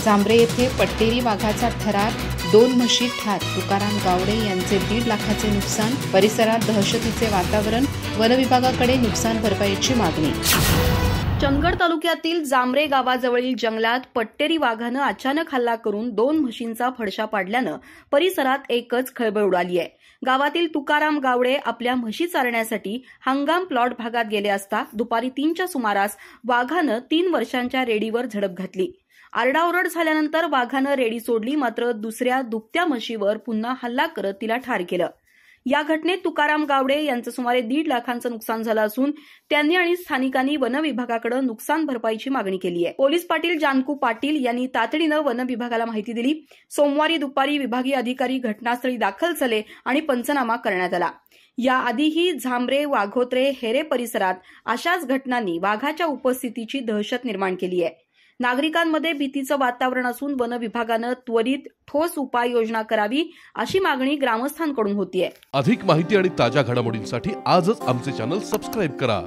जांभरे येथे पट्टेरी वाघाचा थरार, 2 म्हशी ठार, तुकाराम गावडे यांचे 1.5 लाखाचे नुकसान, परिसरात दहशतीचे वातावरण, वन विभागाकडे नुकसान भरपाईची मागणी। चंदगड तालुक्यातील जांभरे गावाजवळील जंगलात पट्टेरी वाघानं अचानक हल्ला करून 2 म्हशींचा फडशा पाडल्यानं परिसरात एकच खळबळ उडाली आहे। गावातील तुकाराम गावडे आपल्या म्हशी चारण्यासाठी हंगाम प्लॉट भागात गेले असता दुपारी 3च्या सुमारास वाघानं 3 वर्षांच्या रेडीवर झडप घातली। आरडाओरड झाल्यानंतर वाघानं रेडी सोडली, मात्र दुसऱ्या दुभत्या म्हशीवर पुन्हा हल्ला करत तिला ठार केलं। या घटनेत तुकाराम गावडे यांचं सुमारे 1.5 लाखांचं नुकसान झालं असून त्यांनी आणि स्थानिकांनी वन विभागाकडे नुकसान भरपाईची मागणी केली आहे। पोलीस पाटील जानकू पाटील यांनी तातडीनं वन विभागाला माहिती दिली। सोमवारी दुपारी विभागीय अधिकारी घटनास्थळी दाखल झाले आणि पंचनामा करण्यात आला। याआधीही झांबरे, वाघोत्रे, हेरे परिसरात अशाच घटनांनी वाघाच्या उपस्थितीची दहशत निर्माण केली आहे। नागरिकांमध्ये भीतीचं वातावरण असून वन विभागानं त्वरित ठोस उपाययोजना करावी अशी मागणी ग्रामस्थांकडून होतीये। अधिक माहिती आणि ताज्या घडामोडींसाठी आजच आमचे चॅनल सबस्क्राइब करा।